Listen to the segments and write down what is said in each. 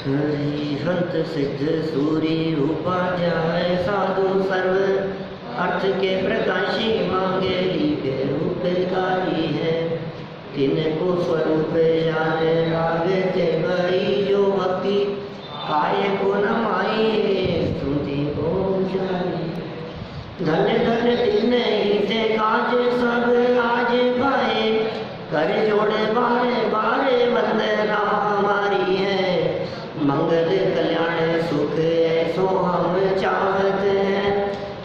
हरिहंत सिद्ध सूरी उपाध्याय साधु सर्व अर्थ के प्रकाशी मांगे लिखे रूपकारी है। तिनको स्वरूप जाने लागे ते गई जो भक्ति काय को न माई स्तुति को जानी। धन्य धन्य तिन ही थे काज सब आज पाए कर जोड़े बारे बारे वंदना हमारी है। मंगल कल्याण सुख ऐसो हम चाहते हैं।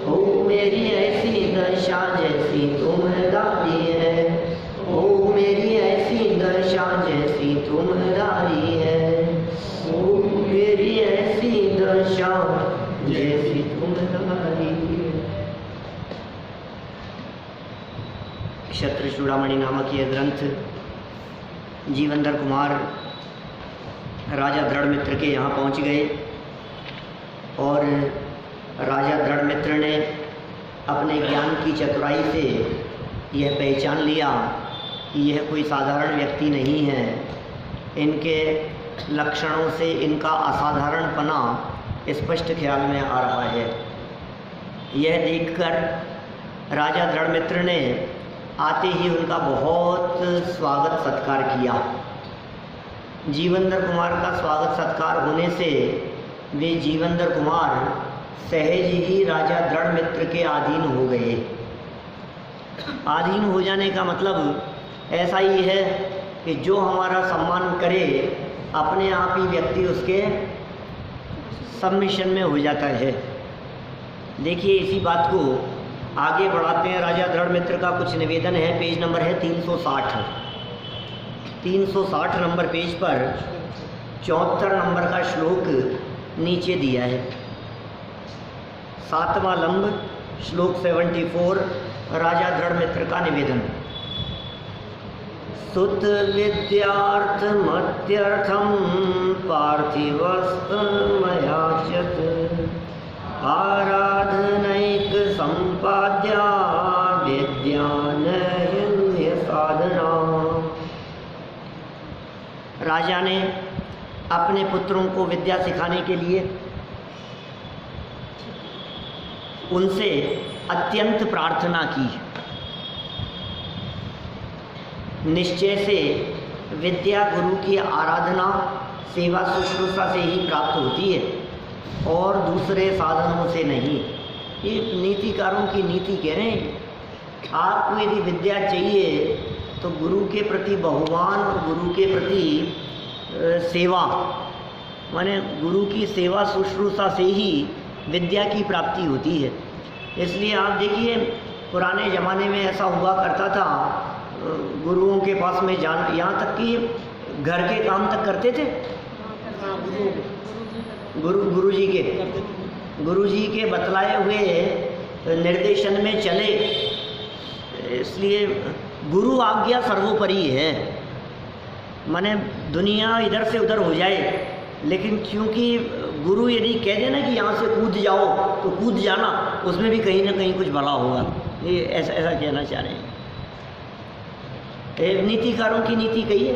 ओ मेरी ऐसी दशा जैसी तुम्हारी है। ओ मेरी ऐसी दशा जैसी तुम्हारी है। ओ मेरी ऐसी दशा जैसी तुम्हारी है। क्षत्र चूड़ामणि नामक यह ग्रंथ जीवनधर कुमार राजा दृढ़मित्र के यहाँ पहुँच गए और राजा दृढ़मित्र ने अपने ज्ञान की चतुराई से यह पहचान लिया कि यह कोई साधारण व्यक्ति नहीं है। इनके लक्षणों से इनका असाधारणपना स्पष्ट ख्याल में आ रहा है। यह देखकर राजा दृढ़मित्र ने आते ही उनका बहुत स्वागत सत्कार किया। जीवनधर कुमार का स्वागत सत्कार होने से वे जीवनधर कुमार सहज ही राजा दृढ़मित्र के अधीन हो गए। अधीन हो जाने का मतलब ऐसा ही है कि जो हमारा सम्मान करे अपने आप ही व्यक्ति उसके सबमिशन में हो जाता है। देखिए इसी बात को आगे बढ़ाते हैं। राजा दृढ़मित्र का कुछ निवेदन है। पेज नंबर है 360। 360 नंबर पेज पर 74 नंबर का श्लोक नीचे दिया है। 7वां लंब श्लोक 74 राजा दृढ़मित्र का निवेदन। सुत विद्यार्थ मत्यर्थम पार्थिवस्तमयाचत आराधनैक संपाद्या विद्यानयन्य साधना। राजा ने अपने पुत्रों को विद्या सिखाने के लिए उनसे अत्यंत प्रार्थना की। निश्चय से विद्या गुरु की आराधना सेवा शुश्रूषा से ही प्राप्त होती है और दूसरे साधनों से नहीं। ये नीतिकारों की नीति कह रहे हैं। आपको यदि विद्या चाहिए तो गुरु के प्रति बहुमान और गुरु के प्रति सेवा, माने गुरु की सेवा शुश्रूषा से ही विद्या की प्राप्ति होती है। इसलिए आप देखिए पुराने ज़माने में ऐसा हुआ करता था, गुरुओं के पास में जाना, यहाँ तक कि घर के काम तक करते थे। गुरु जी के बतलाए हुए निर्देशन में चले। इसलिए गुरु आज्ञा सर्वोपरि है। माने दुनिया इधर से उधर हो जाए, लेकिन क्योंकि गुरु यदि कह देना कि यहाँ से कूद जाओ तो कूद जाना, उसमें भी कहीं ना कहीं कुछ भला होगा। ये ऐसा कहना चाह रहे हैं। नीतिकारों की नीति कही है।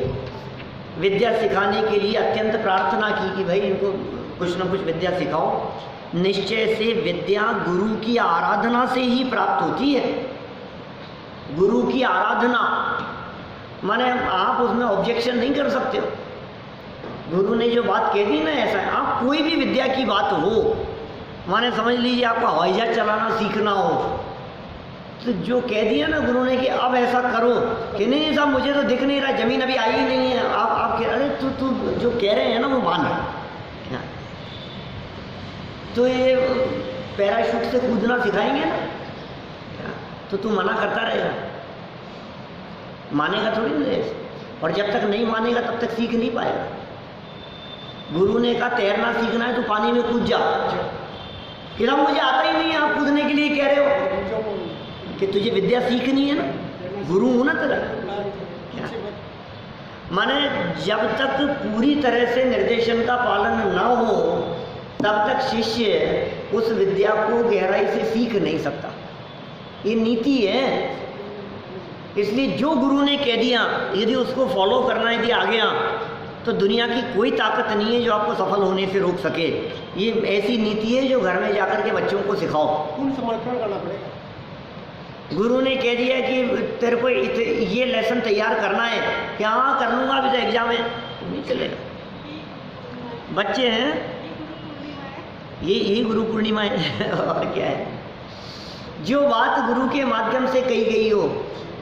विद्या सिखाने के लिए अत्यंत प्रार्थना की कि भाई इनको कुछ न कुछ विद्या सिखाओ। निश्चय से विद्या गुरु की आराधना से ही प्राप्त होती है। गुरु की आराधना माने आप उसमें ऑब्जेक्शन नहीं कर सकते हो। गुरु ने जो बात कह दी ना, ऐसा है। आप कोई भी विद्या की बात हो, माने समझ लीजिए आपको हवाई जहाज चलाना सीखना हो, तो जो कह दिया ना गुरु ने कि अब ऐसा करो कि नहीं साहब मुझे तो दिख नहीं रहा, ज़मीन अभी आई ही नहीं है, आप कह अरे तू जो कह रहे हैं ना वो मान रहे। तो ये पैराशूट से कूदना सिखाएंगे ना, तो तू मना करता रहेगा, मानेगा थोड़ी ना। और जब तक नहीं मानेगा तब तक सीख नहीं पाएगा। गुरु ने कहा तैरना सीखना है तो पानी में कूद जा, कि ना मुझे आता ही नहीं है, आप कूदने के लिए कह रहे हो कि तुझे विद्या सीखनी है ना, गुरु हूं ना तेरा। माने जब तक पूरी तरह से निर्देशन का पालन न हो तब तक शिष्य उस विद्या को गहराई से सीख नहीं सकता। ये नीति है। इसलिए जो गुरु ने कह दिया यदि उसको फॉलो करना यदि आ गया तो दुनिया की कोई ताकत नहीं है जो आपको सफल होने से रोक सके। ये ऐसी नीति है जो घर में जाकर के बच्चों को सिखाओ। पूर्ण समर्पण करना पड़ेगा। गुरु ने कह दिया कि तेरे को ये लेसन तैयार करना है कि हाँ कर लूँगा, अभी तो एग्जाम है, नहीं चलेगा। बच्चे हैं, यही गुरु पूर्णिमा है और क्या है। जो बात गुरु के माध्यम से कही गई हो,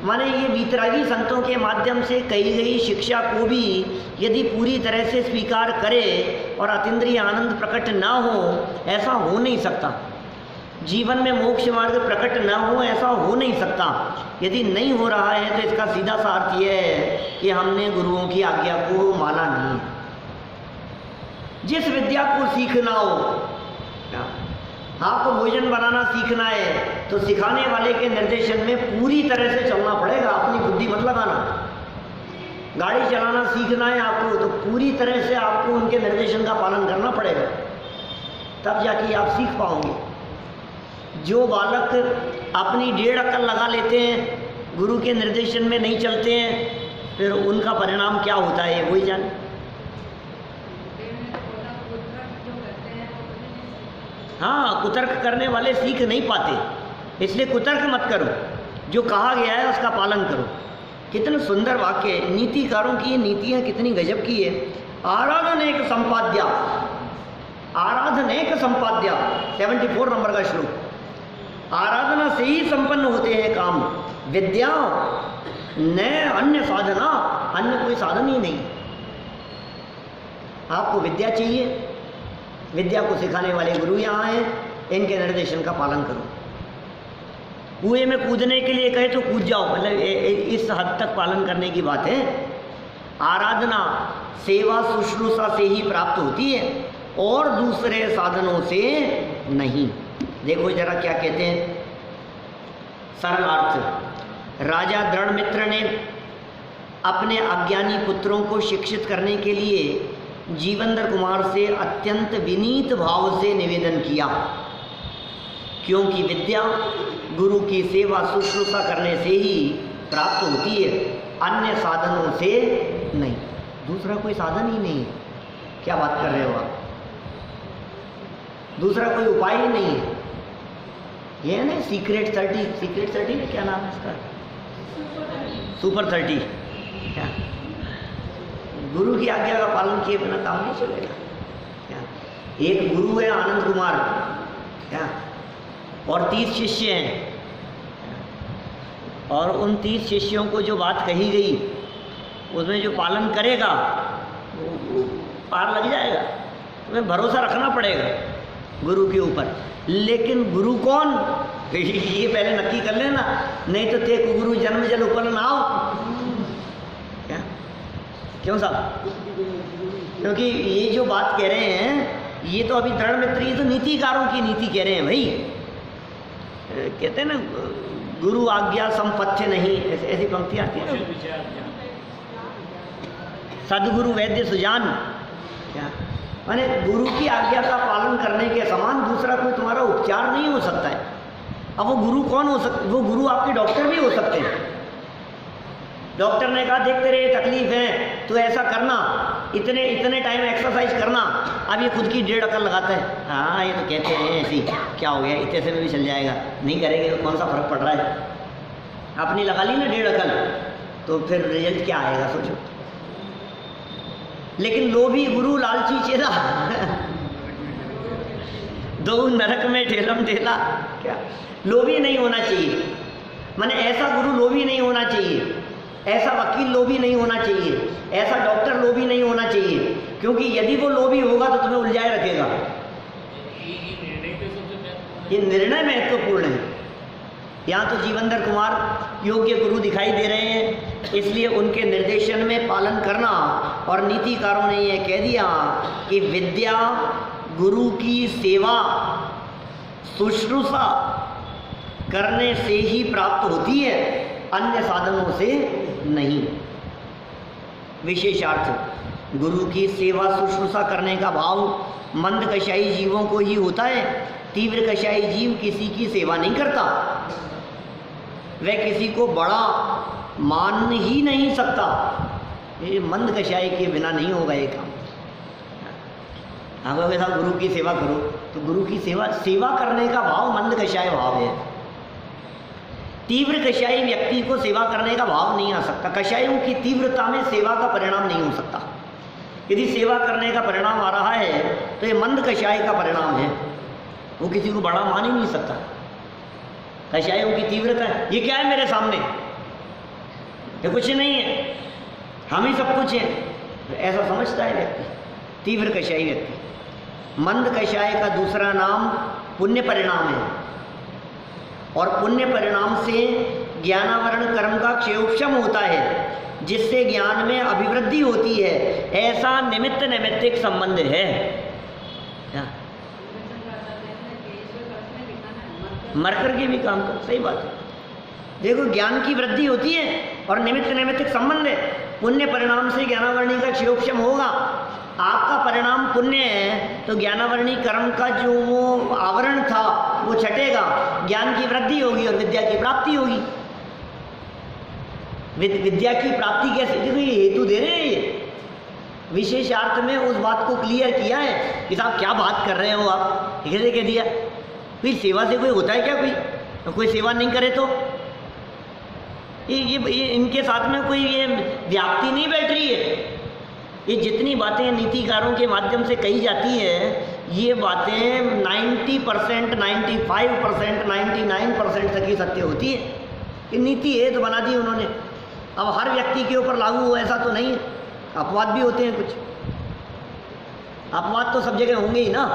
माने ये वीतरागी संतों के माध्यम से कही गई शिक्षा को भी यदि पूरी तरह से स्वीकार करे और अतीन्द्रिय आनंद प्रकट ना हो, ऐसा हो नहीं सकता। जीवन में मोक्ष मार्ग प्रकट न हो, ऐसा हो नहीं सकता। यदि नहीं हो रहा है तो इसका सीधा सा अर्थ यह है कि हमने गुरुओं की आज्ञा को माना नहीं है। जिस विद्या को सीखना हो, आपको भोजन बनाना सीखना है तो सिखाने वाले के निर्देशन में पूरी तरह से चलना पड़ेगा, अपनी बुद्धि मत लगाना। गाड़ी चलाना सीखना है आपको तो पूरी तरह से आपको उनके निर्देशन का पालन करना पड़ेगा, तब जाके आप सीख पाओगे। जो बालक अपनी 1.5 अक्ल लगा लेते हैं, गुरु के निर्देशन में नहीं चलते हैं, फिर उनका परिणाम क्या होता है वही जाने। हाँ, कुतर्क करने वाले सीख नहीं पाते, इसलिए कुतर्क मत करो, जो कहा गया है उसका पालन करो। कितने सुंदर वाक्य है, नीतिकारों की नीतियाँ कितनी गजब की है। आराधन एक संपाद्या, आराधन एक संपाद्या, 74 नंबर का श्लोक। आराधना से ही संपन्न होते हैं काम, विद्या न अन्य साधना, अन्य कोई साधन ही नहीं। आपको विद्या चाहिए, विद्या को सिखाने वाले गुरु यहाँ हैं, इनके निर्देशन का पालन करो। कुएं में कूदने के लिए कहे तो कूद जाओ, मतलब इस हद तक पालन करने की बात है। आराधना सेवा शुश्रूषा से ही प्राप्त होती है और दूसरे साधनों से नहीं। देखो जरा क्या कहते हैं, सरल अर्थ। राजा दृढ़मित्र ने अपने अज्ञानी पुत्रों को शिक्षित करने के लिए जीवंदर कुमार से अत्यंत विनीत भाव से निवेदन किया, क्योंकि विद्या गुरु की सेवा शुश्रूषा करने से ही प्राप्त होती है, अन्य साधनों से नहीं। दूसरा कोई साधन ही नहीं है। क्या बात कर रहे हो आप? दूसरा कोई उपाय ही नहीं है। ये है ना सीक्रेट 30 में क्या नाम है इसका, सुपर 30। क्या गुरु की आज्ञा का पालन किए बिना काम नहीं चलेगा। क्या एक गुरु है आनंद कुमार, क्या और 30 शिष्य हैं, और उन 30 शिष्यों को जो बात कही गई उसमें जो पालन करेगा वो पार लग जाएगा। तुम्हें भरोसा रखना पड़ेगा गुरु के ऊपर। लेकिन गुरु कौन, ये पहले नक्की कर लेना, नहीं तो ते गुरु जन्म जल ऊपर ना आओ। क्या क्यों साहब? क्योंकि ये जो बात कह रहे हैं ये तो अभी दृढ़ मित्री तो नीतिकारों की नीति कह रहे हैं भाई। कहते हैं ना गुरु आज्ञा संपथ्य नहीं, ऐसी पंक्ति आती है। सदगुरु वैद्य सुजान, क्या माने गुरु की आज्ञा का पालन करने के समान दूसरा कोई तुम्हारा उपचार नहीं हो सकता है। अब वो गुरु कौन हो सकता? वो गुरु आपके डॉक्टर भी हो सकते हैं। डॉक्टर ने कहा देख तेरे तकलीफ है तो ऐसा करना, इतने टाइम एक्सरसाइज करना। अब ये खुद की 1.5 अकल लगाता है, हाँ ये तो कहते हैं ऐसी, क्या हो गया इतने से में भी चल जाएगा, नहीं करेंगे तो कौन सा फर्क पड़ रहा है। अपनी लगा ली ना 1.5 अकल, तो फिर रिजल्ट क्या आएगा सोचो। लेकिन लोभी गुरु लालची चेला दो नरक में ठेलम ठेला। क्या लोभी नहीं होना चाहिए, माने ऐसा गुरु लोभी नहीं होना चाहिए, ऐसा वकील लोभी नहीं होना चाहिए, ऐसा डॉक्टर लोभी नहीं होना चाहिए, क्योंकि यदि वो लोभी होगा तो तुम्हें उलझाए रखेगा। ये निर्णय महत्वपूर्ण है। यहाँ तो जीवंदर कुमार योग्य गुरु दिखाई दे रहे हैं, इसलिए उनके निर्देशन में पालन करना। और नीतिकारों ने यह कह दिया कि विद्या गुरु की सेवा शुश्रूषा करने से ही प्राप्त होती है, अन्य साधनों से नहीं। विशेषार्थ गुरु की सेवा शुश्रूषा करने का भाव मंद कषाई जीवों को ही होता है। तीव्र कषाई जीव किसी की सेवा नहीं करता, वह किसी को बड़ा मान ही नहीं सकता। ये मंद कषाय के बिना नहीं होगा ये काम। अगर वैसा गुरु की सेवा करो तो गुरु की सेवा करने का भाव मंद कषाय भाव है। तीव्र कषायी व्यक्ति को सेवा करने का भाव नहीं आ सकता। कषायों की तीव्रता में सेवा का परिणाम नहीं हो सकता। यदि सेवा करने का परिणाम आ रहा है तो ये मंद कषाय का परिणाम है, वो किसी को बड़ा मान ही नहीं सकता। कषायों की तीव्रता, ये क्या है मेरे सामने, ये कुछ नहीं है, हम ही सब कुछ है, ऐसा समझता है व्यक्ति, तीव्र कषायी व्यक्ति। मंद कषाय का दूसरा नाम पुण्य परिणाम है, और पुण्य परिणाम से ज्ञानावरण कर्म का क्षयोक्षम होता है, जिससे ज्ञान में अभिवृद्धि होती है। ऐसा निमित्त नैमित्तिक संबंध है। मर करके भी काम कर, सही बात है। देखो ज्ञान की वृद्धि होती है और निमित्त नैमित्तिक संबंध है। पुण्य परिणाम से ज्ञानावरणी का क्षयोक्षम होगा। आपका परिणाम पुण्य है तो ज्ञानावरणी कर्म का जो वो आवरण था वो छटेगा, ज्ञान की वृद्धि होगी और विद्या की प्राप्ति होगी। विद्या की प्राप्ति कैसे, देखो ये हेतु दे रहे हैं, ये विशेषार्थ में उस बात को क्लियर किया है कि साहब क्या बात कर रहे हो आप, कैसे कह दिया। फिर सेवा से कोई होता है क्या, कोई सेवा नहीं करे तो ये इनके साथ में कोई ये व्याप्ति नहीं बैठ रही है। ये जितनी बातें नीतिकारों के माध्यम से कही जाती है, ये बातें 90%, 95%, 99% तक ही सत्य होती है। ये नीति है तो बना दी उन्होंने, अब हर व्यक्ति के ऊपर लागू हो ऐसा तो नहीं है। अपवाद भी होते हैं कुछ, अपवाद तो सब जगह होंगे ही ना।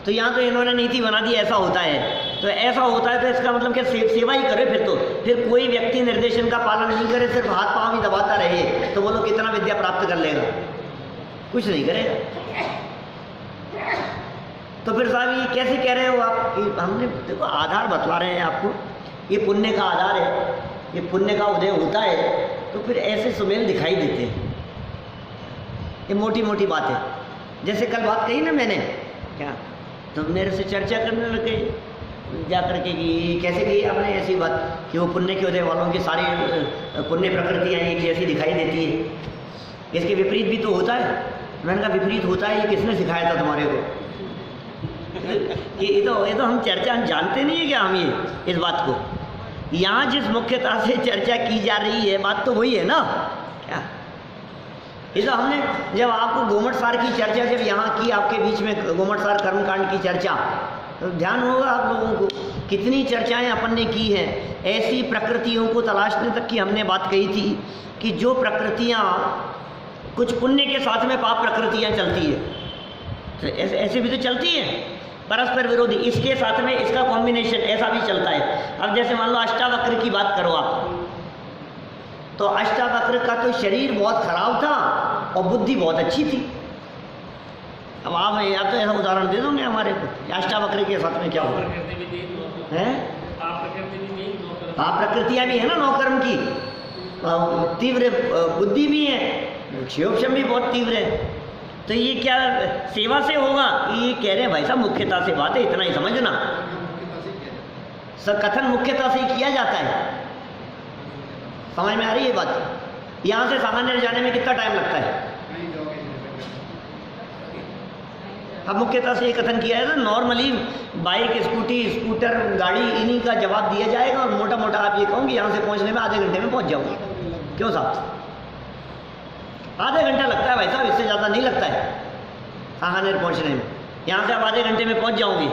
तो यहाँ तो इन्होंने नीति बना दी ऐसा होता है, तो ऐसा होता है तो इसका मतलब क्या, सेवा ही करे फिर तो। फिर कोई व्यक्ति निर्देशन का पालन नहीं करे, सिर्फ हाथ पाँव ही दबाता रहे, तो बोलो कितना विद्या प्राप्त कर लेगा, कुछ नहीं करेगा। तो फिर साहब ये कैसे कह रहे हो आप, हमने देखो आधार बतला रहे हैं आपको, ये पुण्य का आधार है, ये पुण्य का उदय होता है, तो फिर ऐसे सुमेल दिखाई देते हैं। ये मोटी मोटी बात है, जैसे कल बात कही ना मैंने, क्या तो मेरे से चर्चा करने लगे जा करके कि कैसे कही आपने ऐसी बात कि वो पुण्य के उदय वालों की सारी पुण्य प्रकृतियाँ एक जैसी दिखाई देती है, इसके विपरीत भी तो होता है। मैंने कहा विपरीत होता है, ये किसने सिखाया था तुम्हारे को? ये तो हम चर्चा हम जानते नहीं है क्या हम ये इस बात को। यहाँ जिस मुख्यता से चर्चा की जा रही है बात तो वही है ना। क्या ये तो हमने जब आपको गोमट सार की चर्चा जब यहाँ की आपके बीच में, गोमट सार कर्मकांड की चर्चा, तो ध्यान होगा आप लोगों को कितनी चर्चाएं अपन ने की हैं। ऐसी प्रकृतियों को तलाशने तक की हमने बात कही थी कि जो प्रकृतियाँ कुछ पुण्य के साथ में पाप प्रकृतियाँ चलती है, तो ऐसे भी तो चलती हैं परस्पर विरोधी, इसके साथ में इसका कॉम्बिनेशन ऐसा भी चलता है। अब जैसे मान लो अष्टावक्र की बात करो आप, तो अष्टावक्र का तो शरीर बहुत खराब था और बुद्धि बहुत अच्छी थी। अब आप या तो ऐसा उदाहरण दे दोगे हमारे को, अष्टावक्र के साथ में क्या हुआ है? आप प्रकृतियाँ भी है ना 9 कर्म की, तीव्र बुद्धि भी है, क्षयोक्षम भी बहुत तीव्र है। तो ये क्या सेवा से होगा? ये कह रहे हैं भाई साहब मुख्यता से बात है, इतना ही समझना। कथन मुख्यता से ही किया जाता है, समझ में आ रही है बात? यहाँ से सामान्य जाने में कितना टाइम लगता है? अब मुख्यता से ये कथन किया है ना, नॉर्मली बाइक, स्कूटी, स्कूटर, गाड़ी, इन्हीं का जवाब दिया जाएगा और मोटा मोटा आप ये कहोगे यहाँ से पहुँचने में आधे घंटे में पहुँच जाऊँगी। क्यों साहब? आधे घंटा लगता है भाई साहब, इससे ज़्यादा नहीं लगता है सांगानेर पहुँचने में। यहाँ से आप आधे घंटे में पहुँच जाओगे।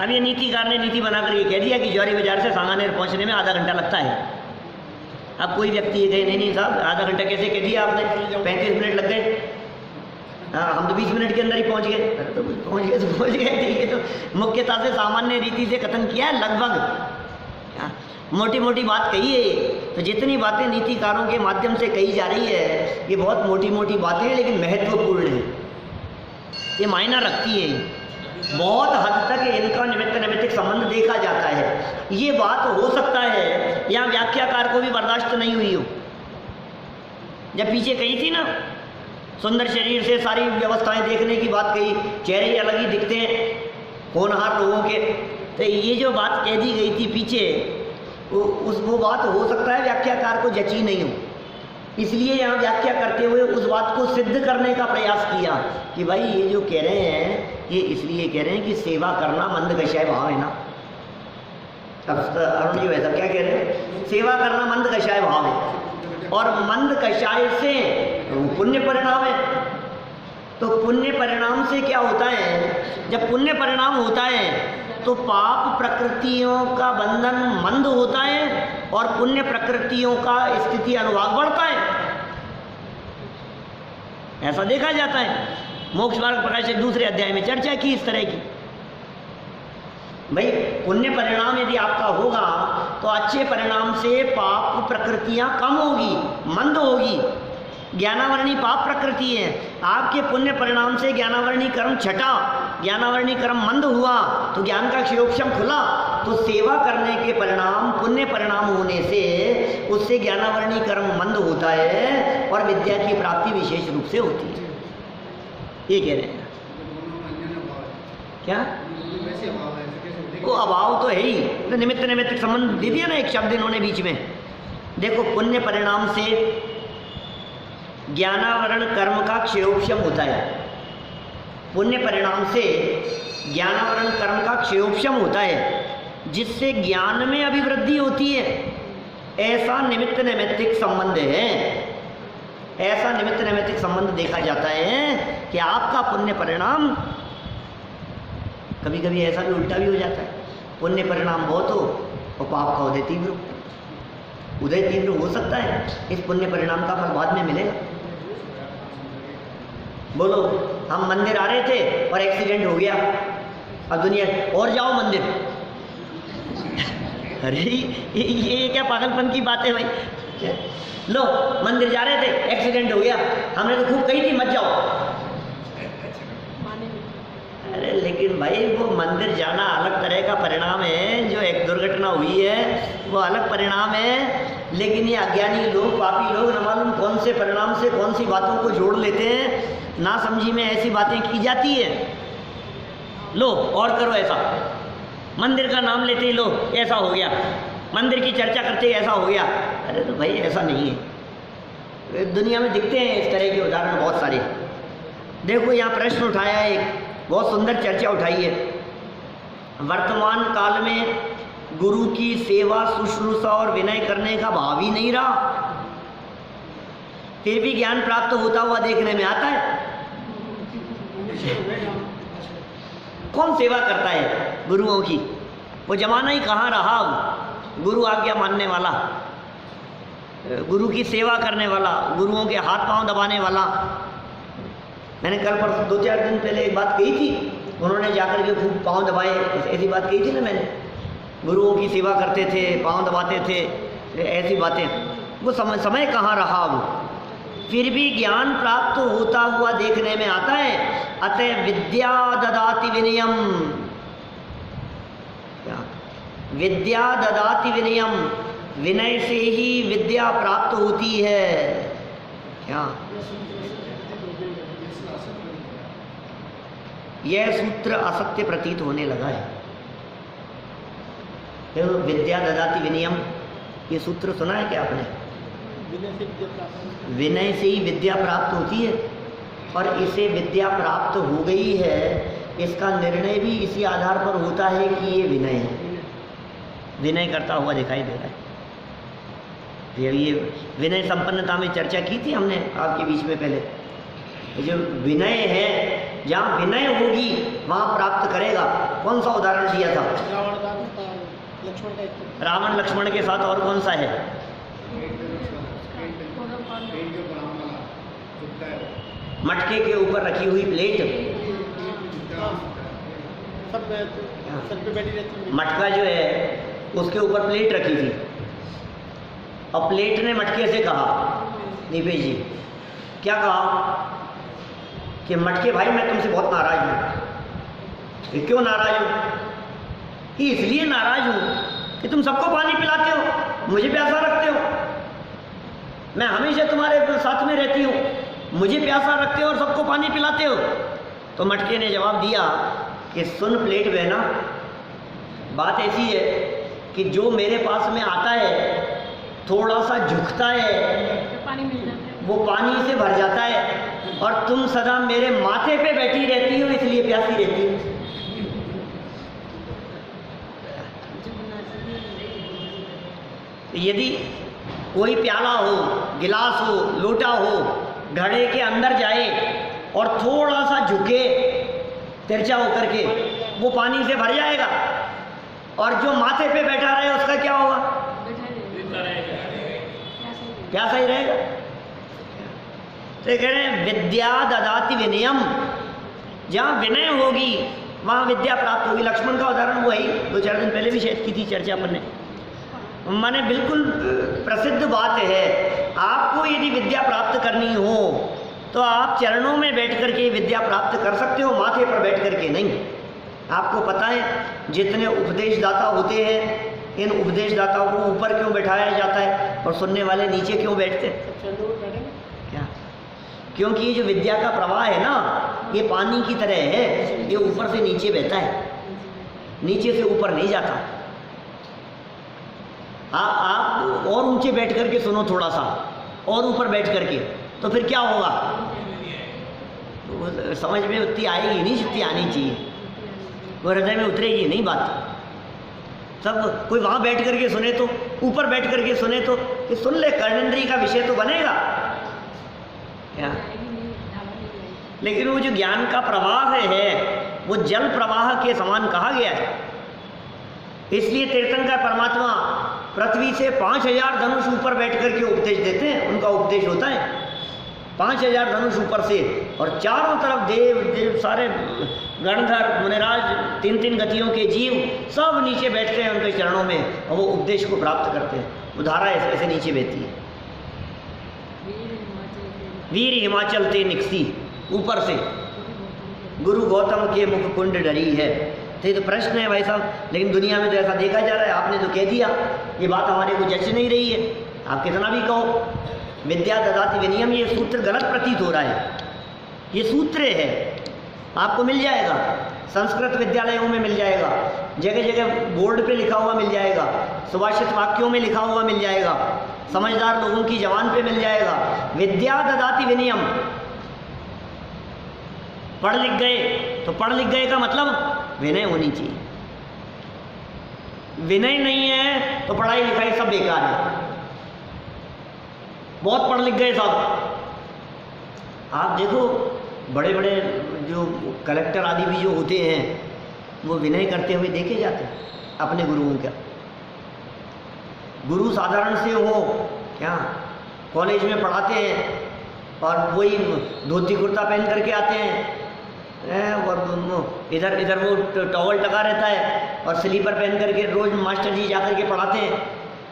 अब ये नीतिकार ने नीति बनाकर ये कह दिया कि ज्वारी बाजार से सांगानेर पहुँचने में आधा घंटा लगता है। अब कोई व्यक्ति ये कहे नहीं साहब आधा घंटा कैसे कह दिया आपने, 35 मिनट लग गए, हम तो 20 मिनट के अंदर ही पहुँच गए। तो पहुँच गए ठीक है। तो मुख्यता से सामान्य रीति से कथन किया है, लगभग मोटी मोटी बात कही है। तो जितनी बातें नीतिकारों के माध्यम से कही जा रही है ये बहुत मोटी मोटी बातें हैं, लेकिन महत्वपूर्ण है, ये मायना रखती है। बहुत हद तक इनका निमित्त नैमित्तिक संबंध देखा जाता है। ये बात हो सकता है यहाँ व्याख्याकार को भी बर्दाश्त नहीं हुई हो। जब पीछे कही थी ना सुंदर शरीर से सारी व्यवस्थाएं देखने की बात कही, चेहरे अलग ही दिखते हैं होनहार लोगों के, तो ये जो बात कह दी गई थी पीछे, वो बात हो सकता है व्याख्याकार को जची नहीं हो। इसलिए यहाँ व्याख्या करते हुए उस बात को सिद्ध करने का प्रयास किया कि भाई ये जो कह रहे हैं ये इसलिए कह रहे हैं कि सेवा करना मंद कषाय भाव है ना। अरुण जी वैसा क्या कह रहे हैं? सेवा करना मंद कषाय भाव है और मंद कषाय से पुण्य परिणाम है। तो पुण्य परिणाम से क्या होता है? जब पुण्य परिणाम होता है तो पाप प्रकृतियों का बंधन मंद होता है और पुण्य प्रकृतियों का स्थिति अनुभाग बढ़ता है, ऐसा देखा जाता है। मोक्ष मार्ग प्रकाश दूसरे अध्याय में चर्चा की इस तरह की। भाई पुण्य परिणाम यदि आपका होगा तो अच्छे परिणाम से पाप प्रकृतियां कम होगी, मंद होगी। ज्ञानावरणी पाप प्रकृति है, आपके पुण्य परिणाम से ज्ञानावरणी कर्म छटा, ज्ञानावरणी कर्म मंद हुआ तो ज्ञान का क्षयोक्षम खुला। तो सेवा करने के परिणाम पुण्य परिणाम होने से उससे ज्ञानावरणी कर्म मंद होता है और विद्या की प्राप्ति विशेष रूप से होती है। ये कह रहे हैं क्या? वो अभाव तो है ही, तो निमित्त निमित्त संबंध दे दिया ना एक शब्द इन्होंने बीच में। देखो पुण्य परिणाम से ज्ञानावरण कर्म का क्षयोक्षम होता है, पुण्य परिणाम से ज्ञानावरण कर्म का क्षयोक्षम होता है जिससे ज्ञान में अभिवृद्धि होती है। ऐसा निमित्त नैमित्तिक संबंध है, ऐसा निमित्त नैमित्तिक संबंध देखा जाता है कि आपका पुण्य परिणाम, कभी कभी ऐसा भी उल्टा भी हो जाता है, पुण्य परिणाम बहुत हो और पाप का उदय तीव्र हो। उदय तीव्र हो सकता है, इस पुण्य परिणाम का फल बाद में मिलेगा। बोलो हम मंदिर आ रहे थे और एक्सीडेंट हो गया, अब दुनिया और जाओ मंदिर। अरे ये क्या पागलपन की बात है भाई। लो मंदिर जा रहे थे, एक्सीडेंट हो गया, हमने तो खूब कही थी मत जाओ। अरे लेकिन भाई वो मंदिर जाना अलग तरह का परिणाम है, जो एक दुर्घटना हुई है वो अलग परिणाम है। लेकिन ये अज्ञानी लोग, पापी लोग न मालूम कौन से परिणाम से कौन सी बातों को जोड़ लेते हैं, ना समझी में ऐसी बातें की जाती है। लो और करो ऐसा, मंदिर का नाम लेते ही लो ऐसा हो गया, मंदिर की चर्चा करते ही ऐसा हो गया। अरे तो भाई ऐसा नहीं है, दुनिया में दिखते हैं इस तरह के उदाहरण बहुत सारे। देखो यहाँ प्रश्न उठाया है, एक बहुत सुंदर चर्चा उठाई है। वर्तमान काल में गुरु की सेवा शुश्रूषा और विनय करने का भाव ही नहीं रहा, फिर भी ज्ञान प्राप्त होता हुआ देखने में आता है। कौन सेवा करता है गुरुओं की? वो जमाना ही कहाँ रहा, गुरु आज्ञा मानने वाला, गुरु की सेवा करने वाला, गुरुओं के हाथ पांव दबाने वाला। मैंने कल पर 2-4 दिन पहले एक बात कही थी, उन्होंने जाकर के खूब पांव दबाए, ऐसी बात कही थी ना मैंने। गुरुओं की सेवा करते थे, पांव दबाते थे, ऐसी बातें। वो समय कहाँ रहा, वो फिर भी ज्ञान प्राप्त होता हुआ देखने में आता है। अतः विद्या ददाति विनयम, विद्या ददाति विनयम, विनय से ही विद्या प्राप्त होती है। क्या यह सूत्र असत्य प्रतीत होने लगा है? विद्या ददाति विनयम, ये सूत्र सुना है क्या आपने? विनय से ही विद्या प्राप्त होती है और इसे विद्या प्राप्त हो गई है, इसका निर्णय भी इसी आधार पर होता है कि ये विनय है, विनय करता हुआ दिखाई दे रहा है। ये विनय संपन्नता में चर्चा की थी हमने आपके बीच में पहले। जो विनय है, जहाँ विनय होगी वहाँ प्राप्त करेगा। कौन सा उदाहरण दिया था? रावण लक्ष्मण के साथ, और कौन सा है? मटके के ऊपर रखी हुई प्लेट, मटका जो है उसके ऊपर प्लेट रखी थी और प्लेट ने मटके से कहा, दीपेश जी क्या कहा कि मटके भाई मैं तुमसे बहुत नाराज हूँ। क्यों नाराज हूँ? कि इसलिए नाराज हूँ कि तुम सबको पानी पिलाते हो, मुझे प्यासा रखते हो। मैं हमेशा तुम्हारे साथ में रहती हूँ, मुझे प्यासा रखते हो और सबको पानी पिलाते हो। तो मटके ने जवाब दिया कि सुन प्लेट बहना, बात ऐसी है कि जो मेरे पास में आता है थोड़ा सा झुकता है पानी मिल जाता है, वो पानी से भर जाता है, और तुम सदा मेरे माथे पे बैठी रहती हो इसलिए प्यासी रहती हो। यदि कोई प्याला हो, गिलास हो, लोटा हो, घड़े के अंदर जाए और थोड़ा सा झुके तिरछा होकर के, वो पानी से भर जाएगा, और जो माथे पे बैठा रहे उसका क्या होगा? प्यासा ही रहेगा। तो कह रहे हैं विद्या ददाति विनयम, जहाँ विनय होगी वहाँ विद्या प्राप्त होगी। लक्ष्मण का उदाहरण वो ही 2-4 दिन पहले भी शायद की थी चर्चा अपन ने। माने बिल्कुल प्रसिद्ध बात है, आपको यदि विद्या प्राप्त करनी हो तो आप चरणों में बैठ करके विद्या प्राप्त कर सकते हो, माथे पर बैठ करके नहीं। आपको पता है जितने उपदेशदाता होते हैं, इन उपदेशदाताओं को ऊपर क्यों बैठाया जाता है और सुनने वाले नीचे क्यों बैठते? क्या? क्योंकि ये जो विद्या का प्रवाह है ना, ये पानी की तरह है, ये ऊपर से नीचे बहता है, नीचे से ऊपर नहीं जाता। आप और ऊंचे बैठ करके सुनो थोड़ा सा, और ऊपर बैठ करके, तो फिर क्या होगा? तो समझ में उतनी आएगी नहीं जितनी आनी चाहिए, वो हृदय में उतरेगी नहीं बात। सब कोई वहाँ बैठ करके सुने तो, ऊपर बैठ करके सुने तो, कि सुन ले, कर्णेंद्रिय का विषय तो बनेगा क्या? लेकिन वो जो ज्ञान का प्रवाह है वो जल प्रवाह के समान कहा गया है। इसलिए तीर्थंकर परमात्मा पृथ्वी से 5000 धनुष ऊपर बैठ करके उपदेश देते हैं, उनका उपदेश होता है 5000 धनुष ऊपर से, और चारों तरफ देव देव सारे गणधर मुनिराज 3-3 गतियों के जीव सब नीचे बैठते हैं उनके चरणों में, और वो उपदेश को प्राप्त करते हैं। वो धारा ऐसे नीचे बहती है, वीर हिमाचल ते निकसी, ऊपर से गुरु गौतम के मुख कुंड डरी है। तो ये तो प्रश्न है भाई साहब, लेकिन दुनिया में तो ऐसा देखा जा रहा है। आपने तो कह दिया, ये बात हमारे को जच नहीं रही है, आप कितना भी कहो। विद्या ददाति विनयम, ये सूत्र गलत प्रतीत हो रहा है। ये सूत्र है, आपको मिल जाएगा, संस्कृत विद्यालयों में मिल जाएगा, जगह जगह बोर्ड पे लिखा हुआ मिल जाएगा, सुभाषित वाक्यों में लिखा हुआ मिल जाएगा, समझदार लोगों की जबान पे मिल जाएगा। विद्या ददाति विनयम, पढ़ लिख गए तो पढ़ लिख गए का मतलब विनय होनी चाहिए। विनय नहीं है तो पढ़ाई लिखाई सब बेकार है। बहुत पढ़ लिख गए साहब, आप देखो बड़े बड़े जो कलेक्टर आदि भी जो होते हैं वो विनय करते हुए देखे जाते हैं अपने गुरुओं का। गुरु साधारण से हो क्या, कॉलेज में पढ़ाते हैं और वही धोती कुर्ता पहन करके आते हैं, और इधर इधर वो टॉवल टका रहता है और स्लीपर पहन करके रोज मास्टर जी जा करके पढ़ाते हैं,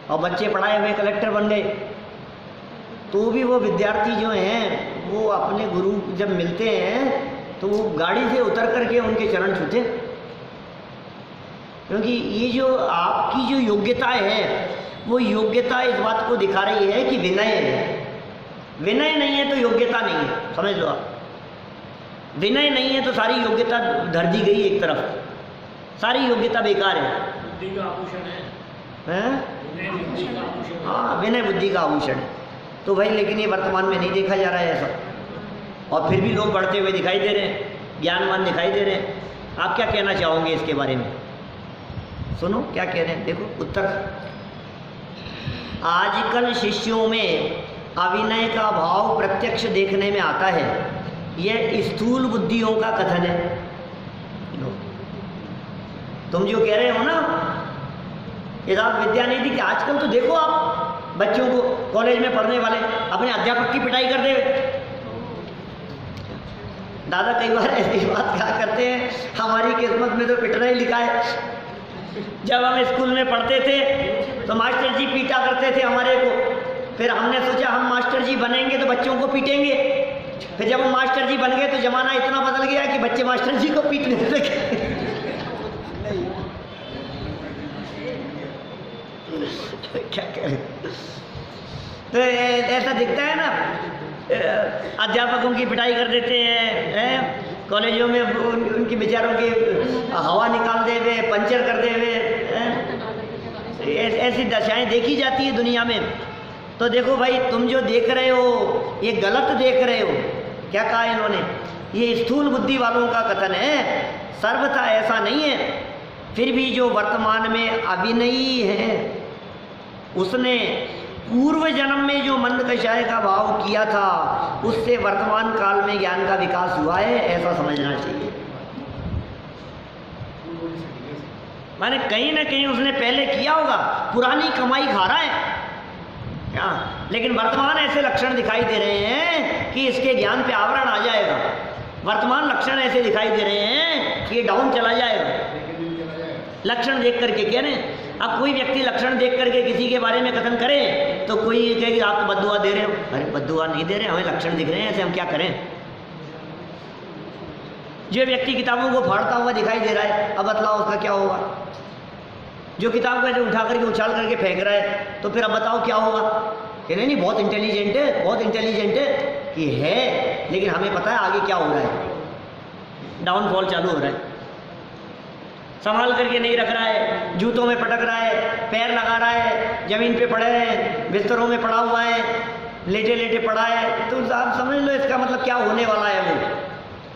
और बच्चे पढ़ाए हुए कलेक्टर बन गए। तो भी वो विद्यार्थी जो हैं वो अपने गुरु जब मिलते हैं तो वो गाड़ी से उतर करके उनके चरण छूते, क्योंकि ये जो आपकी जो योग्यता है वो योग्यता इस बात को दिखा रही है कि विनय है। विनय नहीं है तो योग्यता नहीं है, समझ लो आप। विनय नहीं है तो सारी योग्यता धर दी गई एक तरफ, सारी योग्यता बेकार है। बुद्धि का आभूषण है, हाँ, विनय बुद्धि का आभूषण है। तो भाई लेकिन ये वर्तमान में नहीं देखा जा रहा है ऐसा, और फिर भी लोग बढ़ते हुए दिखाई दे रहे हैं, ज्ञानवान दिखाई दे रहे हैं। आप क्या कहना चाहोगे इसके बारे में? सुनो क्या कह रहे हैं, देखो उत्तर। आजकल शिष्यों में अविनय का भाव प्रत्यक्ष देखने में आता है, यह स्थूल बुद्धियों का कथन है। तुम जो कह रहे हो ना यथार्थ विद्या नहीं थी, कि आजकल तो देखो आप बच्चों को कॉलेज में पढ़ने वाले अपने अध्यापक की पिटाई कर दे। दादा कई बार ऐसी बात कहा करते हैं, हमारी किस्मत में तो पिटना ही लिखा है। जब हम स्कूल में पढ़ते थे तो मास्टर जी पीटा करते थे हमारे को, फिर हमने सोचा हम मास्टर जी बनेंगे तो बच्चों को पीटेंगे। फिर जब हम मास्टर जी बन गए तो जमाना इतना बदल गया कि बच्चे मास्टर जी को पीटने लगे। क्या करें, तो ऐसा दिखता है ना, अध्यापकों की पिटाई कर देते हैं, कॉलेजों में उनकी बेचारों की हवा निकाल दे हुए, पंचर कर दे हुए, ऐसी दशाएं देखी जाती है दुनिया में। तो देखो भाई, तुम जो देख रहे हो ये गलत देख रहे हो। क्या कहा इन्होंने? ये स्थूल बुद्धि वालों का कथन है, सर्वथा ऐसा नहीं है। फिर भी जो वर्तमान में अभिनयी है उसने पूर्व जन्म में जो मंद कषाय का भाव किया था उससे वर्तमान काल में ज्ञान का विकास हुआ है, ऐसा समझना चाहिए। माने कहीं ना कहीं उसने पहले किया होगा, पुरानी कमाई खा रहा है क्या, लेकिन वर्तमान ऐसे लक्षण दिखाई दे रहे हैं कि इसके ज्ञान पे आवरण आ जाएगा। वर्तमान लक्षण ऐसे दिखाई दे रहे हैं कि ये डाउन चला जाएगा। लक्षण देख करके कह रहे हैं। अब कोई व्यक्ति लक्षण देख करके किसी के बारे में कथन करे तो कोई ये कहे कि आप तो बद्दुआ दे रहे हो। अरे बद्दुआ नहीं दे रहे, हमें लक्षण दिख रहे हैं, ऐसे हम क्या करें। जो व्यक्ति किताबों को फाड़ता हुआ दिखाई दे रहा है, अब बतलाओ उसका क्या होगा। जो किताब को ऐसे उठा करके उछाल करके फेंक रहा है, तो फिर अब बताओ क्या होगा। कि नहीं बहुत इंटेलिजेंट है, बहुत इंटेलिजेंट है कि है, लेकिन हमें पता है आगे क्या हो रहा है, डाउनफॉल चालू हो रहा है। संभाल करके नहीं रख रहा है, जूतों में पटक रहा है, पैर लगा रहा है, जमीन पे पड़े हैं, बिस्तरों में पड़ा हुआ है, लेटे लेटे पड़ा है। तो आप समझ लो इसका मतलब क्या होने वाला है। वो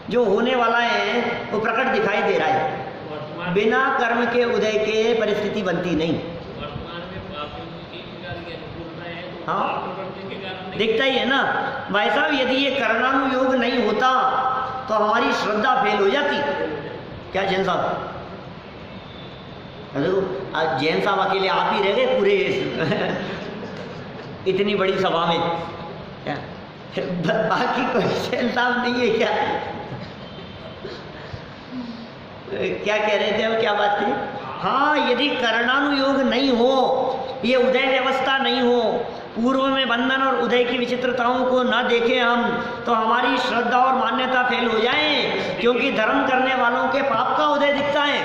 जो होने वाला है वो प्रकट दिखाई दे रहा है। बिना कर्म के उदय के परिस्थिति बनती नहीं। हाँ दिखता ही है ना भाई साहब। यदि ये कर्णानुयोग नहीं होता तो हमारी श्रद्धा फेल हो जाती। क्या जैन साहब? देखो आज जैन साहब अकेले आप ही रह गए पूरे इतनी बड़ी सभा में। क्या बाकी कोई जैन साहब नहीं है क्या? क्या कह रहे थे हम, क्या बात थी? हाँ, यदि कर्णानुयोग नहीं हो, ये उदय व्यवस्था नहीं हो, पूर्व में बंधन और उदय की विचित्रताओं को न देखें हम, तो हमारी श्रद्धा और मान्यता फेल हो जाए। क्योंकि धर्म करने वालों के पाप का उदय दिखता है